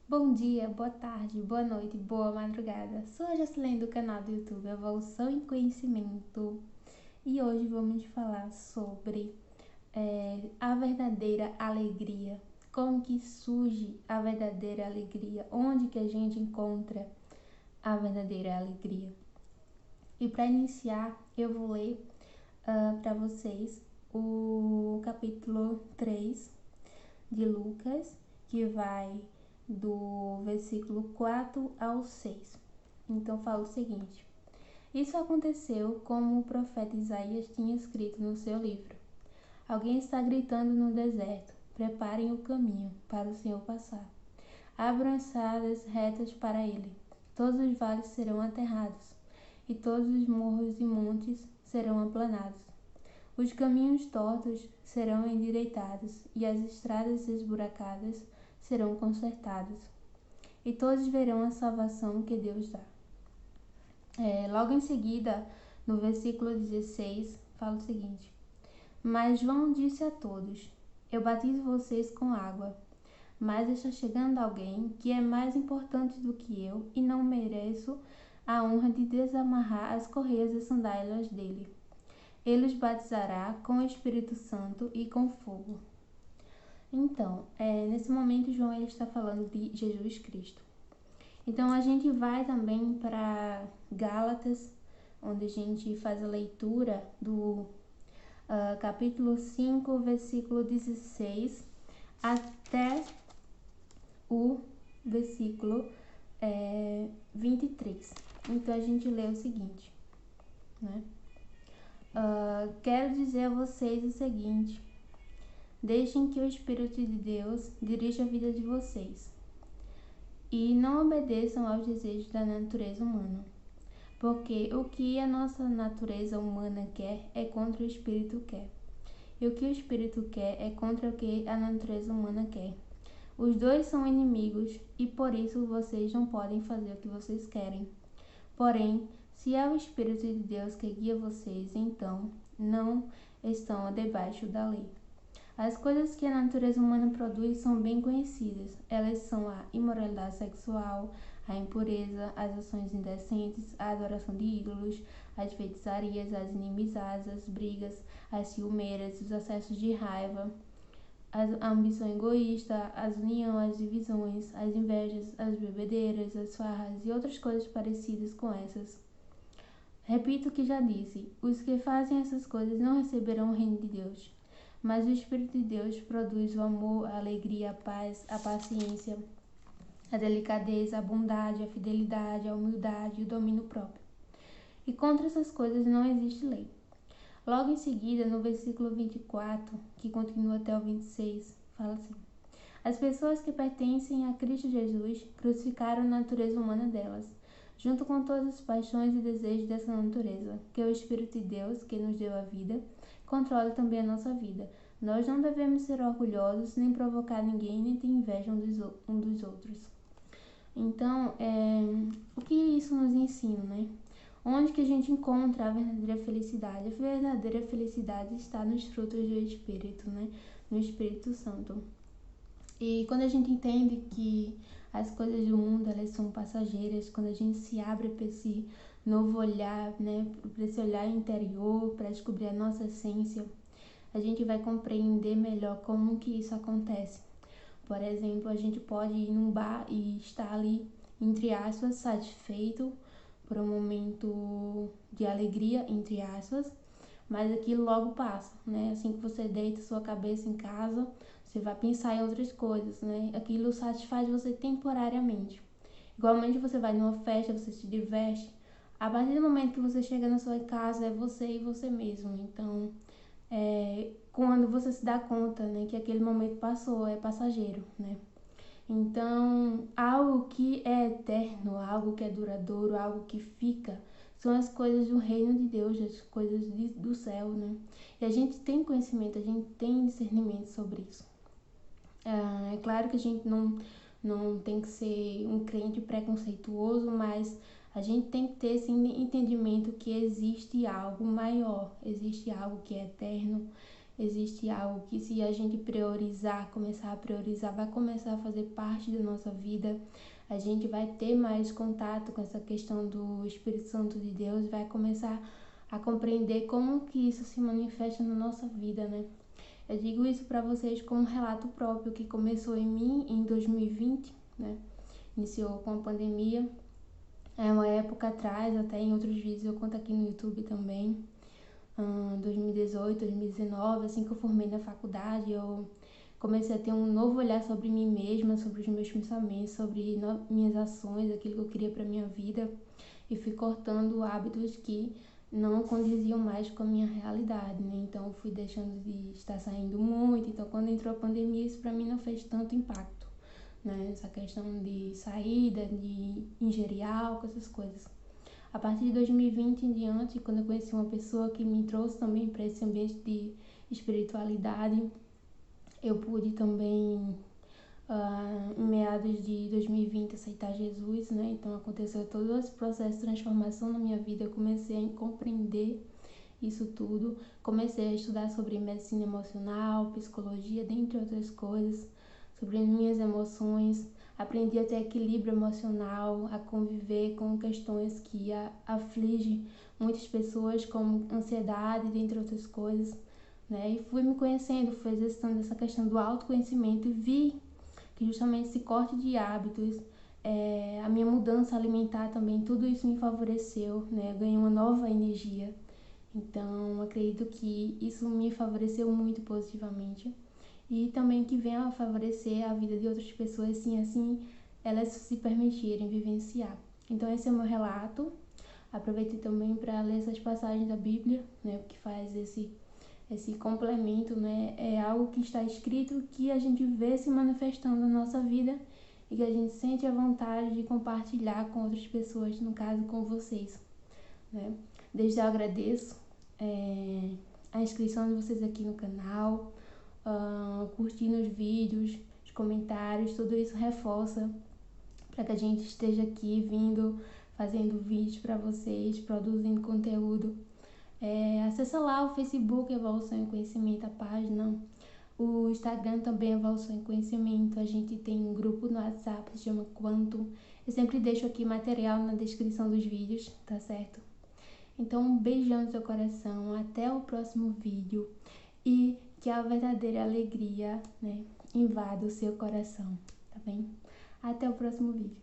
Bom dia, boa tarde, boa noite, boa madrugada. Sou a Jocelyne do canal do YouTube Evolução em Conhecimento e hoje vamos falar sobre a verdadeira alegria. Como que surge a verdadeira alegria? Onde que a gente encontra a verdadeira alegria? E para iniciar, eu vou ler para vocês o capítulo 3 de Lucas, que vai do versículo 4 ao 6. Então fala o seguinte: Isso aconteceu como o profeta Isaías tinha escrito no seu livro. Alguém está gritando no deserto: Preparem o caminho para o Senhor passar. Abram estradas retas para ele. Todos os vales serão aterrados, e todos os morros e montes serão aplanados. Os caminhos tortos serão endireitados, e as estradas esburacadas serão consertadas, e todos verão a salvação que Deus dá. Logo em seguida, no versículo 16, fala o seguinte: Mas João disse a todos: Eu batizo vocês com água, mas está chegando alguém que é mais importante do que eu e não mereço a honra de desamarrar as correias das sandálias dele. Ele os batizará com o Espírito Santo e com fogo. Então, nesse momento, João ele está falando de Jesus Cristo. Então, a gente vai também para Gálatas, onde a gente faz a leitura do capítulo 5, versículo 16, até o versículo 23. Então, a gente lê o seguinte, né? Quero dizer a vocês o seguinte: deixem que o Espírito de Deus dirija a vida de vocês e não obedeçam aos desejos da natureza humana, porque o que a nossa natureza humana quer é contra o Espírito quer, e o que o Espírito quer é contra o que a natureza humana quer. Os dois são inimigos e por isso vocês não podem fazer o que vocês querem. Porém, se é o Espírito de Deus que guia vocês, então não estão debaixo da lei. As coisas que a natureza humana produz são bem conhecidas. Elas são a imoralidade sexual, a impureza, as ações indecentes, a adoração de ídolos, as feitiçarias, as inimizades, as brigas, as ciumeiras, os acessos de raiva, a ambição egoísta, as união, as divisões, as invejas, as bebedeiras, as farras e outras coisas parecidas com essas. Repito o que já disse: os que fazem essas coisas não receberão o reino de Deus. Mas o Espírito de Deus produz o amor, a alegria, a paz, a paciência, a delicadeza, a bondade, a fidelidade, a humildade e o domínio próprio. E contra essas coisas não existe lei. Logo em seguida, no versículo 24, que continua até o 26, fala assim: As pessoas que pertencem a Cristo Jesus crucificaram a natureza humana delas, junto com todas as paixões e desejos dessa natureza, que o Espírito de Deus, que nos deu a vida, controla também a nossa vida. Nós não devemos ser orgulhosos, nem provocar ninguém, nem ter inveja um dos outros. Então, o que isso nos ensina, né? Onde que a gente encontra a verdadeira felicidade? A verdadeira felicidade está nos frutos do Espírito, né? No Espírito Santo. E quando a gente entende que as coisas do mundo elas são passageiras, quando a gente se abre para esse novo olhar, né? Para esse olhar interior, para descobrir a nossa essência, a gente vai compreender melhor como que isso acontece. Por exemplo, a gente pode ir num bar e estar ali, entre aspas, satisfeito por um momento de alegria, entre aspas, mas aquilo logo passa, né? Assim que você deita sua cabeça em casa, você vai pensar em outras coisas, né? Aquilo satisfaz você temporariamente. Igualmente você vai numa festa, você se diverte. A partir do momento que você chega na sua casa, é você e você mesmo. Então, quando você se dá conta, né, que aquele momento passou, é passageiro, né? Então, algo que é eterno, algo que é duradouro, algo que fica, são as coisas do reino de Deus, as coisas do céu, né? E a gente tem conhecimento, a gente tem discernimento sobre isso. É claro que a gente não tem que ser um crente preconceituoso, mas a gente tem que ter esse entendimento que existe algo maior, existe algo que é eterno, existe algo que, se a gente priorizar, começar a priorizar, vai começar a fazer parte da nossa vida. A gente vai ter mais contato com essa questão do Espírito Santo de Deus, vai começar a compreender como que isso se manifesta na nossa vida, né? Eu digo isso para vocês como um relato próprio que começou em mim em 2020, né? Iniciou com a pandemia. É uma época atrás, até em outros vídeos eu conto aqui no YouTube também. 2018, 2019, assim que eu formei na faculdade, eu comecei a ter um novo olhar sobre mim mesma, sobre os meus pensamentos, sobre minhas ações, aquilo que eu queria para minha vida, e fui cortando hábitos que não condiziam mais com a minha realidade, né? Então eu fui deixando de estar saindo muito. Então quando entrou a pandemia, isso para mim não fez tanto impacto, né? Essa questão de saída, de ingerir álcool, essas coisas. A partir de 2020 em diante, quando eu conheci uma pessoa que me trouxe também para esse ambiente de espiritualidade, eu pude também, em meados de 2020, aceitar Jesus, né? Então aconteceu todo esse processo de transformação na minha vida. Eu comecei a compreender isso tudo, comecei a estudar sobre medicina emocional, psicologia, dentre outras coisas, sobre minhas emoções. Aprendi a ter equilíbrio emocional, a conviver com questões que afligem muitas pessoas, como ansiedade, dentre outras coisas, né? E fui me conhecendo, fui exercitando essa questão do autoconhecimento e vi que justamente esse corte de hábitos, a minha mudança alimentar também, tudo isso me favoreceu, né? Eu ganhei uma nova energia. Então, acredito que isso me favoreceu muito positivamente. E também que venha a favorecer a vida de outras pessoas, sim, assim elas se permitirem vivenciar. Então esse é o meu relato. Aproveitei também para ler essas passagens da Bíblia, né, que faz esse complemento, né, é algo que está escrito que a gente vê se manifestando na nossa vida e que a gente sente a vontade de compartilhar com outras pessoas, no caso com vocês, né. Desde já eu agradeço a inscrição de vocês aqui no canal, curtindo os vídeos, os comentários, tudo isso reforça para que a gente esteja aqui vindo, fazendo vídeos para vocês, produzindo conteúdo. Acessa lá o Facebook Evolução e Conhecimento, a página. O Instagram também Evolução e Conhecimento. A gente tem um grupo no WhatsApp, se chama Quantum. Eu sempre deixo aqui material na descrição dos vídeos, tá certo? Então, um beijão no seu coração, até o próximo vídeo e que a verdadeira alegria, né, invada o seu coração, tá bem? Até o próximo vídeo.